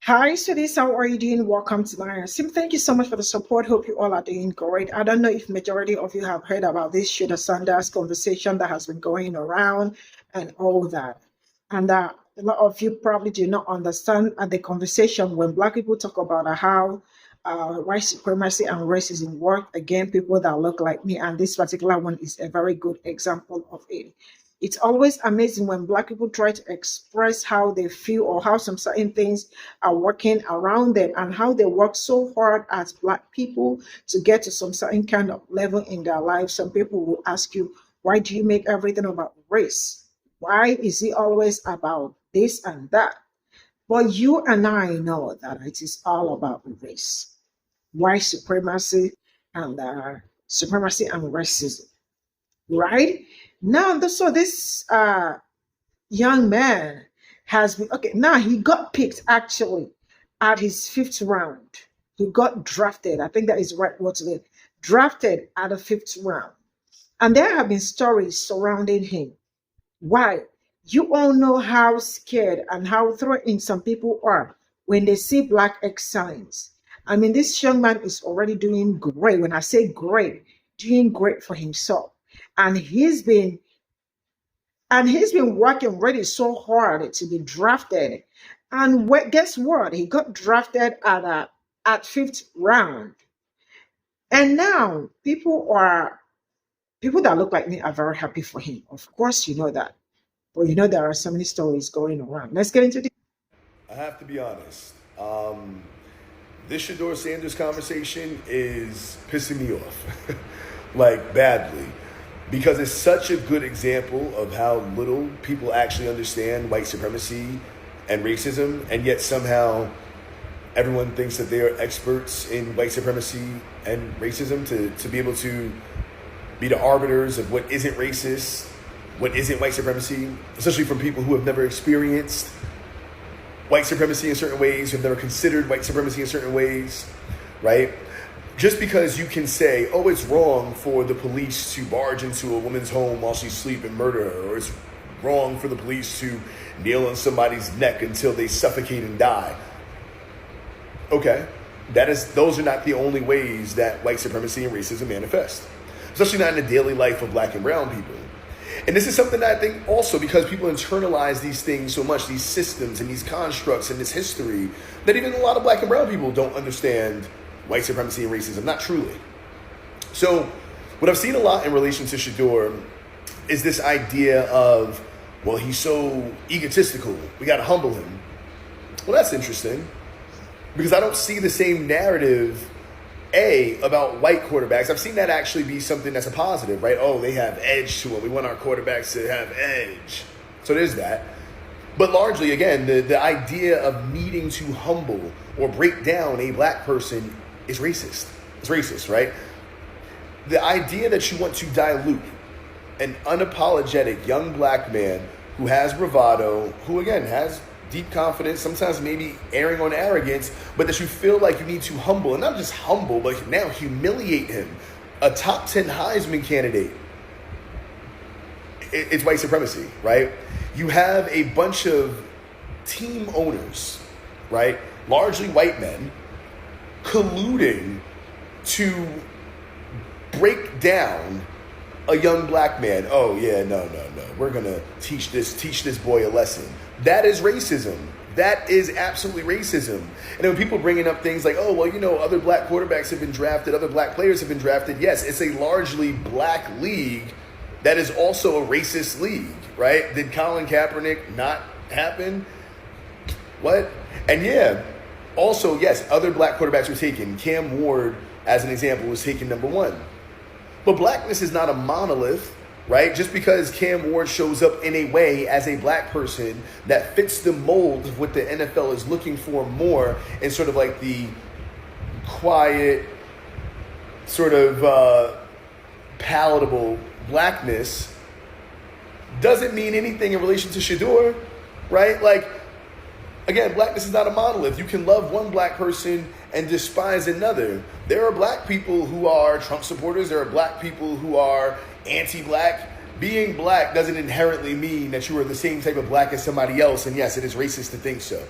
Hi, Sudis. How are you doing? Welcome to my sim. Thank you so much for the support. Hope you all are doing great. I don't know if majority of you have heard about this Shooter Sanders conversation that has been going around and all that. And a lot of you probably do not understand the conversation when Black people talk about how white supremacy and racism work against people that look like me. And this particular one is a very good example of it. It's always amazing when Black people try to express how they feel or how some certain things are working around them and how they work so hard as Black people to get to some certain kind of level in their lives. Some people will ask you, why do you make everything about race? Why is it always about this and that? But you and I know that it is all about race, white supremacy and racism, right? Now, so this young man has been okay. Now he got picked actually at his fifth round. He got drafted. I think that is right word today. Drafted at the fifth round. And there have been stories surrounding him. Why? You all know how scared and how threatened some people are when they see Black excellence. I mean, this young man is already doing great. When I say great, doing great for himself. And he's been working really so hard to be drafted. And guess what? He got drafted at fifth round. And now people that look like me are very happy for him. Of course, you know that. But you know there are so many stories going around. Let's get into this. I have to be honest. This Shador Sanders conversation is pissing me off, like badly, because it's such a good example of how little people actually understand white supremacy and racism, and yet somehow everyone thinks that they are experts in white supremacy and racism to be able to be the arbiters of what isn't racist, what isn't white supremacy, especially from people who have never experienced white supremacy in certain ways, who have never considered white supremacy in certain ways, right? Just because you can say, oh, it's wrong for the police to barge into a woman's home while she's asleep and murder her, or it's wrong for the police to kneel on somebody's neck until they suffocate and die. Okay, those are not the only ways that white supremacy and racism manifest, especially not in the daily life of Black and brown people. And this is something that I think also because people internalize these things so much, these systems and these constructs and this history, that even a lot of Black and brown people don't understand white supremacy and racism, not truly. So what I've seen a lot in relation to Shador is this idea of, well, he's so egotistical, we got to humble him. Well, that's interesting because I don't see the same narrative about white quarterbacks. I've seen that actually be something that's a positive, right? Oh, they have edge to them. We want our quarterbacks to have edge. So there's that. But largely, again, the idea of needing to humble or break down a Black person is racist. It's racist, right? The idea that you want to dilute an unapologetic young Black man who has bravado, who again has deep confidence, sometimes maybe erring on arrogance, but that you feel like you need to humble, and not just humble, but now humiliate him, a top 10 Heisman candidate. It's white supremacy, right? You have a bunch of team owners, right? Largely white men, colluding to break down a young Black man. Oh yeah, no. We're gonna teach this boy a lesson. That is racism. That is absolutely racism. And when people bringing up things like, oh, well, other Black quarterbacks have been drafted, other Black players have been drafted. Yes, it's a largely Black league that is also a racist league, right? Did Colin Kaepernick not happen? What? And yeah, also, yes, other Black quarterbacks were taken. Cam Ward, as an example, was taken number 1. But Blackness is not a monolith, right? Just because Cam Ward shows up in a way as a Black person that fits the mold of what the NFL is looking for more, and sort of like the quiet, sort of palatable Blackness, doesn't mean anything in relation to Shador, right? Like, again, Blackness is not a monolith. You can love one Black person and despise another. There are Black people who are Trump supporters. There are Black people who are anti-Black. Being Black doesn't inherently mean that you are the same type of Black as somebody else. And yes, it is racist to think so.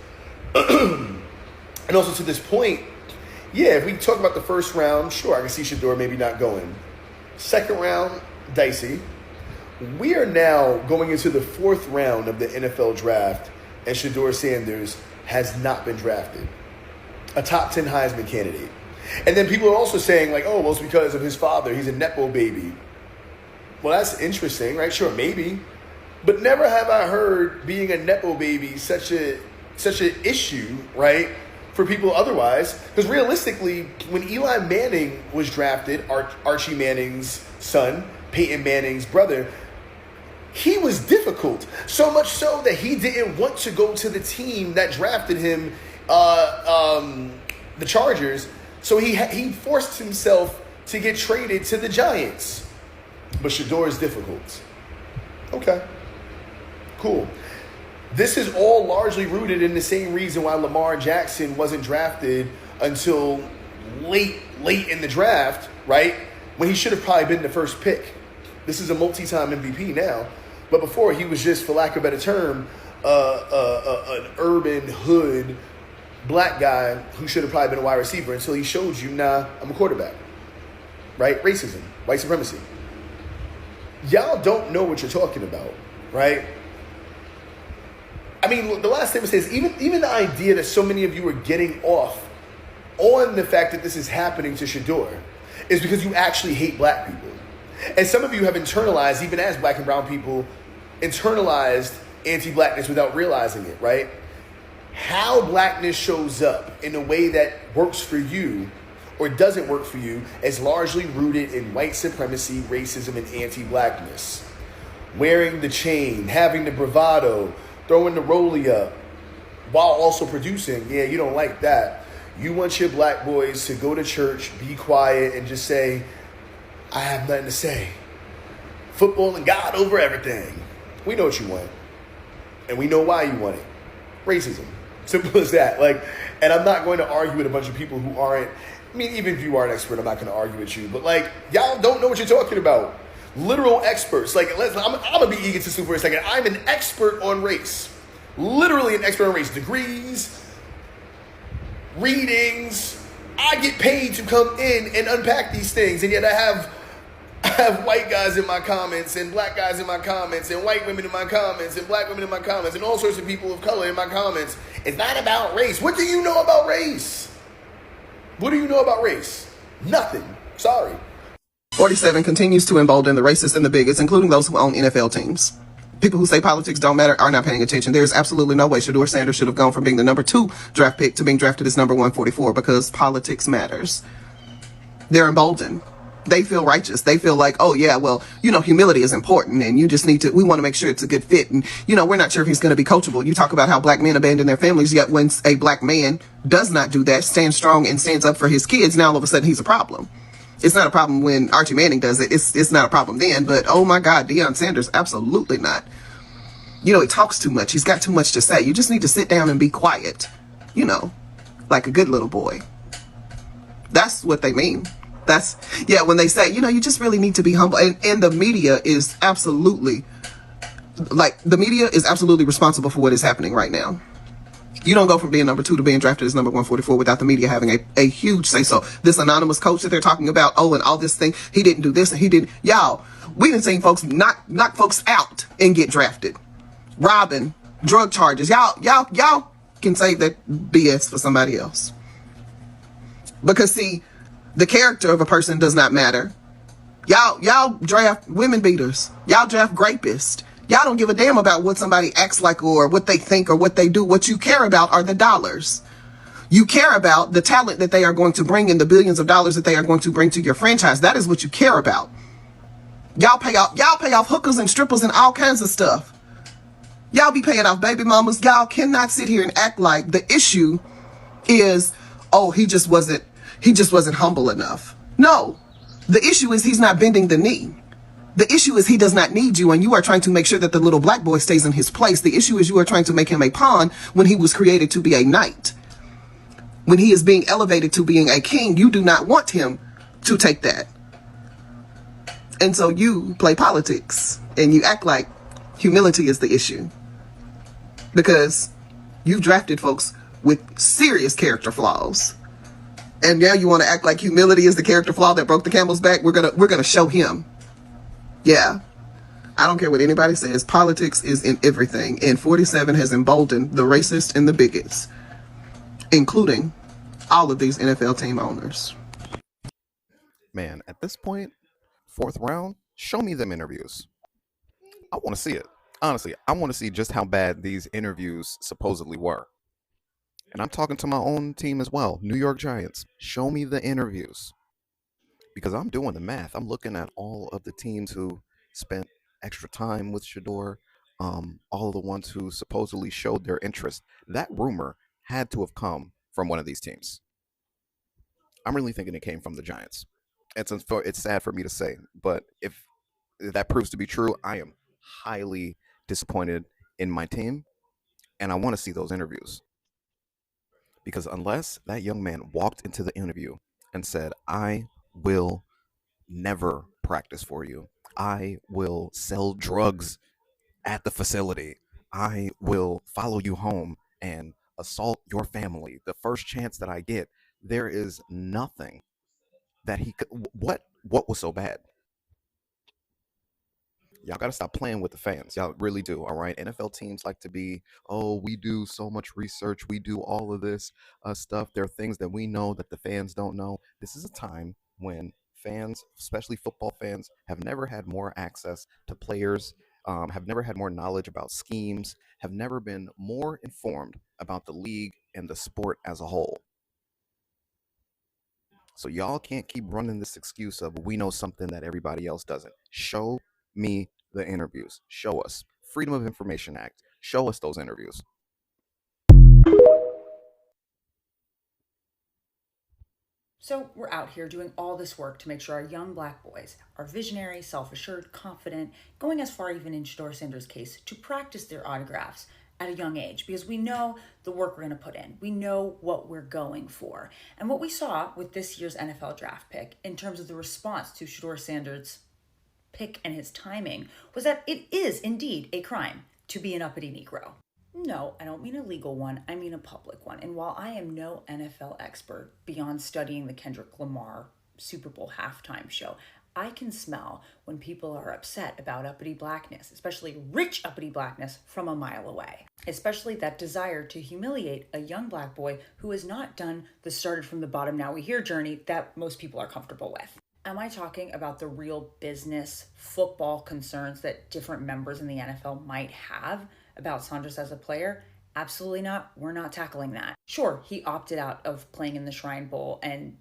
And also to this point, yeah, if we talk about the first round, sure, I can see Shedeur maybe not going. Second round, dicey. We are now going into the fourth round of the NFL draft, and Shedeur Sanders has not been drafted. A top 10 Heisman candidate. And then people are also saying, like, oh, well, it's because of his father. He's a Nepo baby. Well, that's interesting, right? Sure, maybe. But never have I heard being a Nepo baby such an issue, right, for people otherwise. Because realistically, when Eli Manning was drafted, Archie Manning's son, Peyton Manning's brother, he was difficult. So much so that he didn't want to go to the team that drafted him, the Chargers. So he forced himself to get traded to the Giants. But Shedeur is difficult. Okay. Cool. This is all largely rooted in the same reason why Lamar Jackson wasn't drafted until late in the draft, right? When he should have probably been the first pick. This is a multi-time MVP now. But before, he was just, for lack of a better term, an urban hood black guy who should have probably been a wide receiver until he showed you, nah, I'm a quarterback. Right? Racism, white supremacy. Y'all don't know what you're talking about, right? I mean, the last statement says, even the idea that so many of you are getting off on the fact that this is happening to Shedeur is because you actually hate black people. And some of you have internalized, even as black and brown people, internalized anti-blackness without realizing it, right? How blackness shows up in a way that works for you or doesn't work for you is largely rooted in white supremacy, racism, and anti-blackness. Wearing the chain, having the bravado, throwing the rollie up, while also producing, yeah, you don't like that. You want your black boys to go to church, be quiet, and just say, I have nothing to say. Football and God over everything. We know what you want. And we know why you want it. Racism. Simple as that. And I'm not going to argue with a bunch of people who aren't, I mean, even if you are an expert, I'm not going to argue with you. But y'all don't know what you're talking about. Literal experts. I'm going to be egotistical for a second. I'm an expert on race. Literally an expert on race. Degrees, readings. I get paid to come in and unpack these things. And yet I have white guys in my comments and black guys in my comments and white women in my comments and black women in my comments and all sorts of people of color in my comments. It's not about race. What do you know about race? What do you know about race? Nothing. Sorry. 47 continues to embolden the racists and the bigots, including those who own NFL teams. People who say politics don't matter are not paying attention. There is absolutely no way Shedeur Sanders should have gone from being the number 2 draft pick to being drafted as number 144 because politics matters. They're emboldened. They feel righteous. They feel like, oh yeah, well, humility is important and you just we want to make sure it's a good fit. And, we're not sure if he's going to be coachable. You talk about how black men abandon their families, yet when a black man does not do that, stands strong and stands up for his kids, now all of a sudden he's a problem. It's not a problem when Archie Manning does it. It's not a problem then, but oh my God, Deion Sanders, absolutely not. He talks too much. He's got too much to say. You just need to sit down and be quiet, like a good little boy. That's what they mean. When they say, you just really need to be humble. And the media is absolutely, responsible for what is happening right now. You don't go from being number 2 to being drafted as number 144 without the media having a huge say-so. This anonymous coach that they're talking about, and all this thing, he didn't do this and he didn't. Y'all, we done seen folks knock folks out and get drafted. Robbing, drug charges. Y'all can save that BS for somebody else. Because see, the character of a person does not matter. Y'all draft women beaters. Y'all draft rapists. Y'all don't give a damn about what somebody acts like or what they think or what they do. What you care about are the dollars. You care about the talent that they are going to bring and the billions of dollars that they are going to bring to your franchise. That is what you care about. Y'all pay off hookers and strippers and all kinds of stuff. Y'all be paying off baby mamas. Y'all cannot sit here and act like the issue is, he just wasn't humble enough. No, the issue is he's not bending the knee. The issue is he does not need you, and you are trying to make sure that the little black boy stays in his place. The issue is you are trying to make him a pawn when he was created to be a knight. When he is being elevated to being a king, you do not want him to take that. And so you play politics, and you act like humility is the issue. Because you've drafted folks with serious character flaws. And now you want to act like humility is the character flaw that broke the camel's back? We're gonna show him. Yeah. I don't care what anybody says. Politics is in everything. And 47 has emboldened the racists and the bigots, including all of these NFL team owners. Man, at this point, fourth round, show me them interviews. I want to see it. Honestly, I want to see just how bad these interviews supposedly were. And I'm talking to my own team as well, New York Giants. Show me the interviews. Because I'm doing the math. I'm looking at all of the teams who spent extra time with Shador, all of the ones who supposedly showed their interest. That rumor had to have come from one of these teams. I'm really thinking it came from the Giants. It's sad for me to say, but if that proves to be true, I am highly disappointed in my team, and I want to see those interviews. Because unless that young man walked into the interview and said, I will never practice for you, I will sell drugs at the facility, I will follow you home and assault your family the first chance that I get, there is nothing that he could. What was so bad? Y'all got to stop playing with the fans. Y'all really do. All right. NFL teams like to be, oh, we do so much research. We do all of this stuff. There are things that we know that the fans don't know. This is a time when fans, especially football fans, have never had more access to players, have never had more knowledge about schemes, have never been more informed about the league and the sport as a whole. So y'all can't keep running this excuse of we know something that everybody else doesn't. Show me the interviews. Show us. Freedom of Information Act. Show us those interviews. So we're out here doing all this work to make sure our young black boys are visionary, self-assured, confident, going as far even in Shador Sanders' case to practice their autographs at a young age, because we know the work we're going to put in. We know what we're going for. And what we saw with this year's NFL draft pick in terms of the response to Shador Sanders' pick and his timing was that it is indeed a crime to be an uppity Negro. No, I don't mean a legal one, I mean a public one. And while I am no NFL expert beyond studying the Kendrick Lamar Super Bowl halftime show, I can smell when people are upset about uppity blackness, especially rich uppity blackness, from a mile away. Especially that desire to humiliate a young black boy who has not done the started from the bottom now we here journey that most people are comfortable with. Am I talking about the real business football concerns that different members in the NFL might have about Sanders as a player? Absolutely not. We're not tackling that. Sure, he opted out of playing in the Shrine Bowl and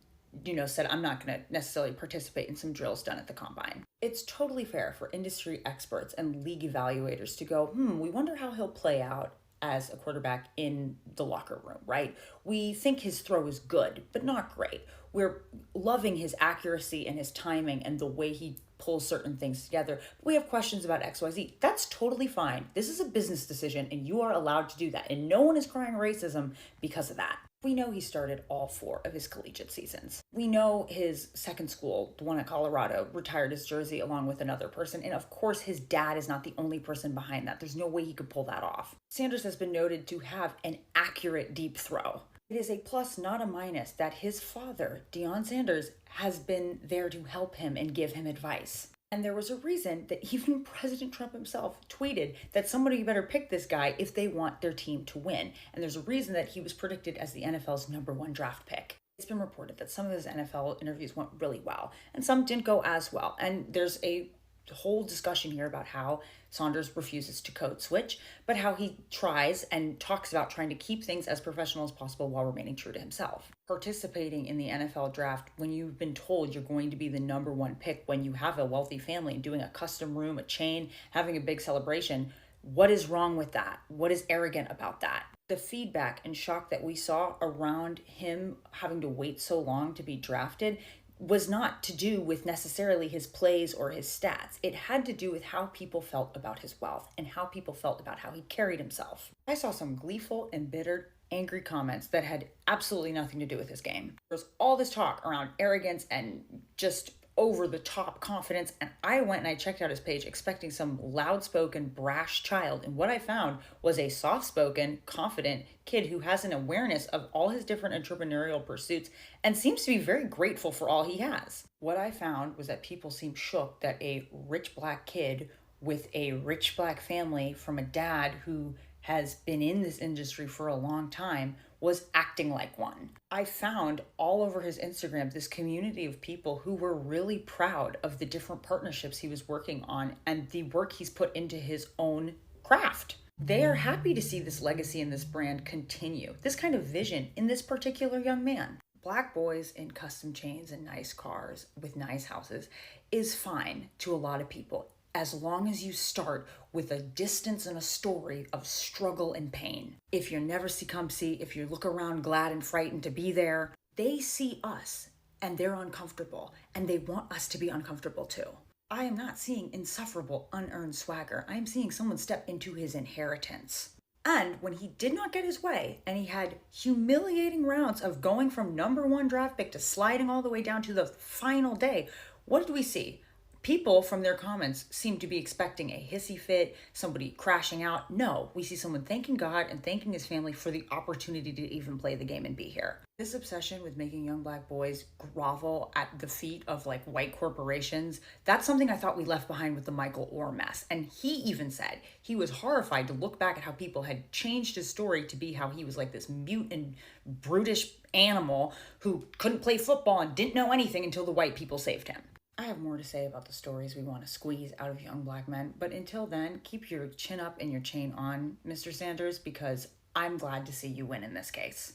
said, I'm not going to necessarily participate in some drills done at the combine. It's totally fair for industry experts and league evaluators to go, we wonder how he'll play out as a quarterback in the locker room, right? We think his throw is good, but not great. We're loving his accuracy and his timing and the way he pulls certain things together. But we have questions about XYZ. That's totally fine. This is a business decision and you are allowed to do that. And no one is crying racism because of that. We know he started all 4 of his collegiate seasons. We know his second school, the one at Colorado, retired his jersey along with another person. And of course, his dad is not the only person behind that. There's no way he could pull that off. Sanders has been noted to have an accurate deep throw. It is a plus, not a minus, that his father, Deion Sanders, has been there to help him and give him advice. And there was a reason that even President Trump himself tweeted that somebody better pick this guy if they want their team to win. And there's a reason that he was predicted as the NFL's #1 draft pick. It's been reported that some of his NFL interviews went really well and some didn't go as well. And there's a whole discussion here about how Sanders refuses to code switch, but how he tries and talks about trying to keep things as professional as possible while remaining true to himself. Participating in the NFL draft when you've been told you're going to be the #1 pick, when you have a wealthy family and doing a custom room, a chain, having a big celebration, what is wrong with that? What is arrogant about that? The feedback and shock that we saw around him having to wait so long to be drafted was not to do with necessarily his plays or his stats. It had to do with how people felt about his wealth and how people felt about how he carried himself. I saw some gleeful, embittered, angry comments that had absolutely nothing to do with his game. There was all this talk around arrogance and just over-the-top confidence, and I went and I checked out his page expecting some loud-spoken, brash child, and what I found was a soft-spoken, confident kid who has an awareness of all his different entrepreneurial pursuits and seems to be very grateful for all he has. What I found was that people seem shook that a rich black kid with a rich black family from a dad who has been in this industry for a long time was acting like one. I found all over his Instagram this community of people who were really proud of the different partnerships he was working on and the work he's put into his own craft. They are happy to see this legacy and this brand continue, this kind of vision in this particular young man. Black boys in custom chains and nice cars with nice houses is fine to a lot of people, as long as you start with a distance and a story of struggle and pain. If you're never come see, if you look around glad and frightened to be there, they see us and they're uncomfortable and they want us to be uncomfortable too. I am not seeing insufferable, unearned swagger. I am seeing someone step into his inheritance. And when he did not get his way and he had humiliating rounds of going from #1 draft pick to sliding all the way down to the final day, what did we see? People from their comments seem to be expecting a hissy fit, somebody crashing out. No, we see someone thanking God and thanking his family for the opportunity to even play the game and be here. This obsession with making young black boys grovel at the feet of like white corporations, that's something I thought we left behind with the Michael Orr mess. And he even said he was horrified to look back at how people had changed his story to be how he was like this mute and brutish animal who couldn't play football and didn't know anything until the white people saved him. I have more to say about the stories we want to squeeze out of young black men, but until then, keep your chin up and your chain on, Mr. Sanders, because I'm glad to see you win in this case.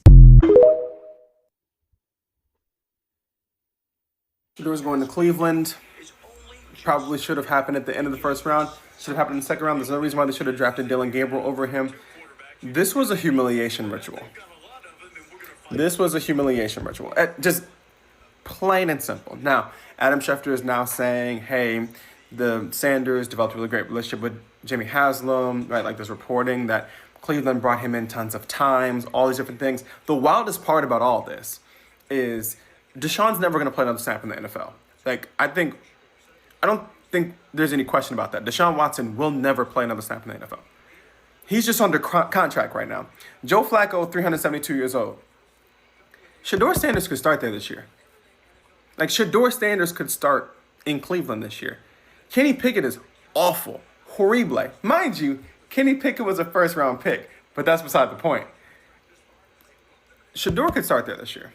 Shedor's going to Cleveland. Probably should have happened at the end of the first round. Should have happened in the second round. There's no reason why they should have drafted Dylan Gabriel over him. This was a humiliation ritual. Just plain and simple. Now, Adam Schefter is now saying, hey, the Sanders developed a really great relationship with Jimmy Haslam, right? Like there's reporting that Cleveland brought him in tons of times, all these different things. The wildest part about all this is Deshaun's never going to play another snap in the NFL. I don't think there's any question about that. Deshaun Watson will never play another snap in the NFL. He's just under contract right now. Joe Flacco, 372 years old. Shedeur Sanders could start there this year. Shedeur Sanders could start in Cleveland this year. Kenny Pickett is awful. Horrible. Mind you, Kenny Pickett was a first-round pick, but that's beside the point. Shedeur could start there this year.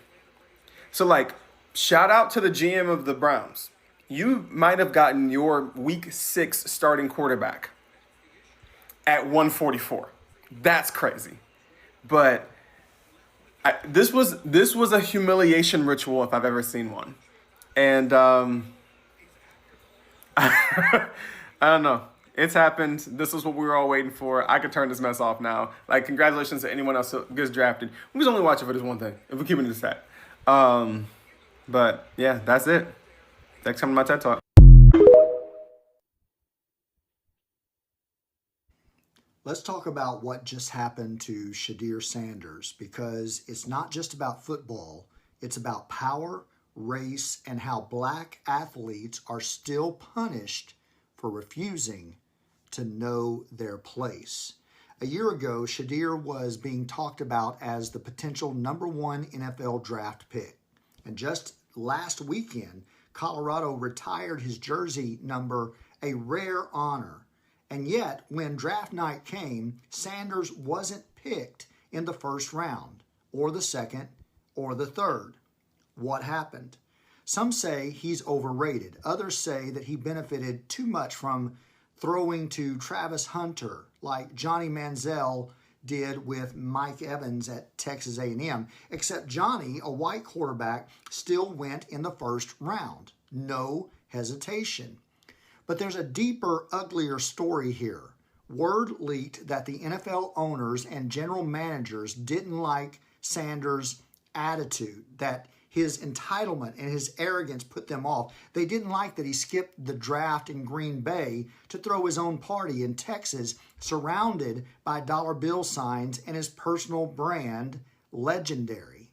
So, shout out to the GM of the Browns. You might have gotten your Week 6 starting quarterback at 144. That's crazy. But this was a humiliation ritual if I've ever seen one. And I don't know. It's happened. This is what we were all waiting for. I could turn this mess off now. Congratulations to anyone else who gets drafted. We was only watching for this one thing, if we keep it to that. But yeah, that's it. Thanks for coming to my TED Talk. Let's talk about what just happened to Shedeur Sanders, because it's not just about football. It's about power, race, and how black athletes are still punished for refusing to know their place. A year ago, Shedeur was being talked about as the potential #1 NFL draft pick. And just last weekend, Colorado retired his jersey number, a rare honor. And yet, when draft night came, Sanders wasn't picked in the first round, or the second, or the third. What happened? Some say he's overrated. Others say that he benefited too much from throwing to Travis Hunter, like Johnny Manziel did with Mike Evans at Texas A&M. Except Johnny, a white quarterback, still went in the first round. No hesitation. But there's a deeper, uglier story here. Word leaked that the NFL owners and general managers didn't like Sanders' attitude, that his entitlement and his arrogance put them off. They didn't like that he skipped the draft in Green Bay to throw his own party in Texas, surrounded by dollar bill signs and his personal brand, Legendary.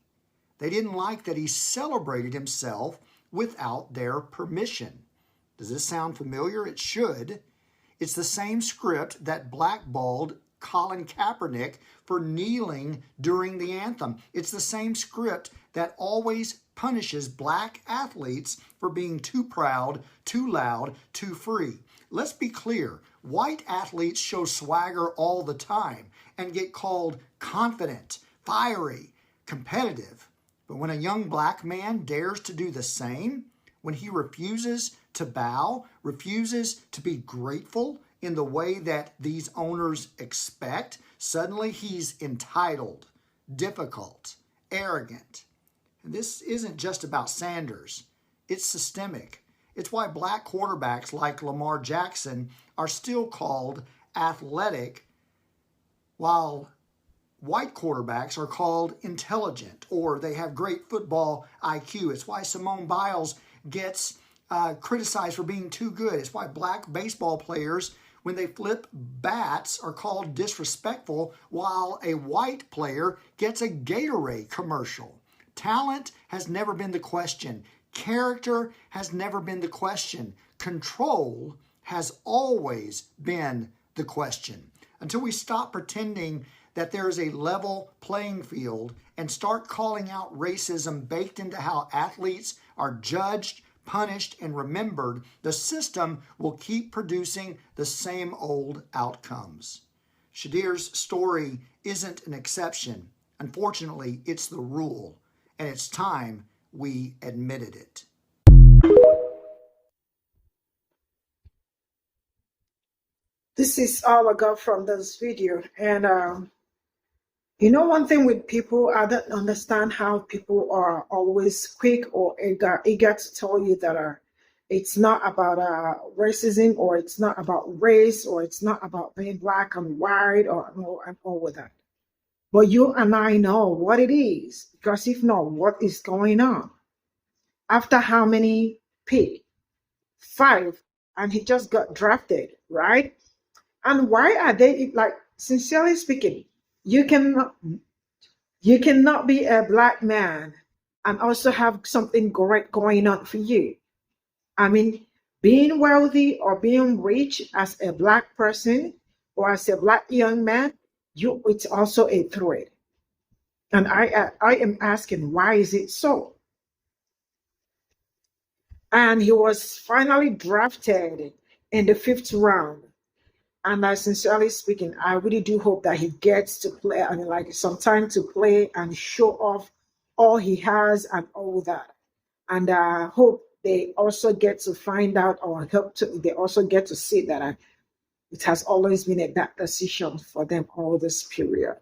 They didn't like that he celebrated himself without their permission. Does this sound familiar? It should. It's the same script that blackballed Colin Kaepernick for kneeling during the anthem. It's the same script that always punishes black athletes for being too proud, too loud, too free. Let's be clear. White athletes show swagger all the time and get called confident, fiery, competitive. But when a young black man dares to do the same, when he refuses to bow, refuses to be grateful in the way that these owners expect, suddenly he's entitled, difficult, arrogant. And this isn't just about Sanders. It's systemic. It's why black quarterbacks like Lamar Jackson are still called athletic, while white quarterbacks are called intelligent, or they have great football IQ. It's why Simone Biles gets criticized for being too good. It's why black baseball players, when they flip bats, are called disrespectful, while a white player gets a Gatorade commercial. Talent has never been the question. Character has never been the question. Control has always been the question. Until we stop pretending that there is a level playing field and start calling out racism baked into how athletes are judged, punished, and remembered, the system will keep producing the same old outcomes. Shadir's story isn't an exception. Unfortunately, it's the rule, and it's time we admitted it. This is all I got from this video. And one thing with people, I don't understand how people are always quick or eager to tell you that it's not about racism, or it's not about race, or it's not about being black and white, or and all of that. But you and I know what it is, because if not, what is going on? After how many pick? 5, and he just got drafted, right? And why are they, like, sincerely speaking, you cannot be a black man and also have something great going on for you. I mean, being wealthy or being rich as a black person or as a black young man, it's also a threat. And I am asking, why is it so? And he was finally drafted in the 5th round. And sincerely speaking, I really do hope that he gets to play, like some time to play and show off all he has and all that. And I hope they also get to find out, or they also get to see that it has always been a bad decision for them all this period.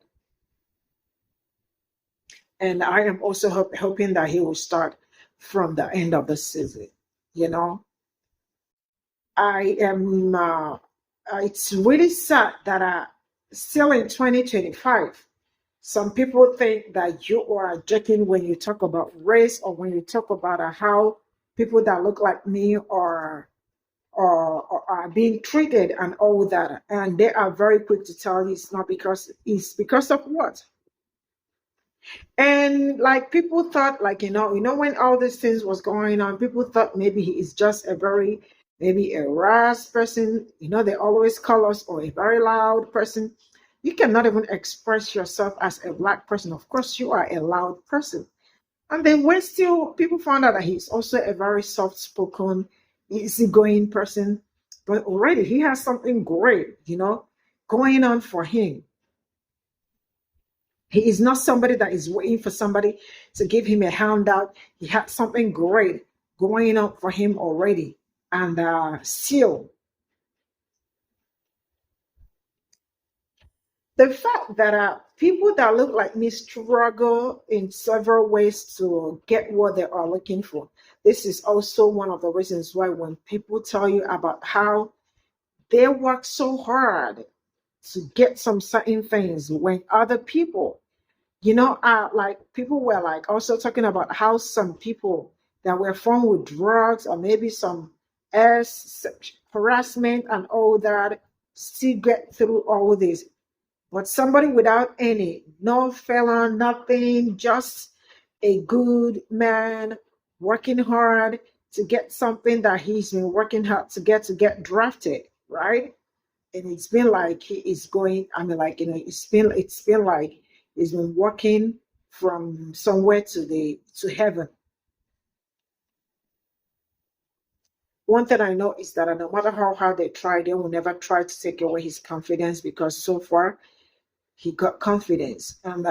And I am also hoping that he will start from the end of the season. I am, it's really sad that still in 2025, some people think that you are joking when you talk about race, or when you talk about how people that look like me are being treated and all that. And they are very quick to tell you it's because of what? And like people thought, like, when all these things was going on, people thought maybe he is just maybe a rash person. They always call us, or a very loud person. You cannot even express yourself as a black person. Of course, you are a loud person. And then when still people found out that he's also a very soft-spoken, easygoing person, but already he has something great, going on for him. He is not somebody that is waiting for somebody to give him a handout. He had something great going on for him already. And still, the fact that people that look like me struggle in several ways to get what they are looking for. This is also one of the reasons why when people tell you about how they work so hard to get some certain things, when other people, like people were like also talking about how some people that were found with drugs, or maybe some harassment and all that, still get through all this. But somebody without no felon, nothing, just a good man, working hard to get something that he's been working hard to get drafted, right? And it's been like he is going, I mean, like, it's been like he's been working from somewhere to heaven. One thing I know is that no matter how hard they try, they will never try to take away his confidence, because so far he got confidence, and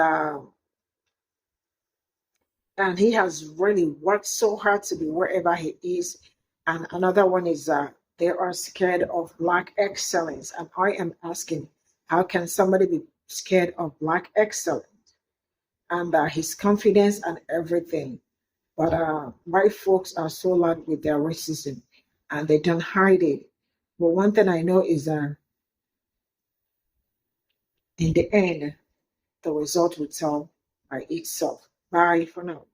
he has really worked so hard to be wherever he is. And another one is they are scared of black excellence, and I am asking, how can somebody be scared of black excellence and his confidence and everything? But white folks are so loud with their racism, and they don't hide it. But one thing I know is in the end, the result will tell by itself. Bye for now.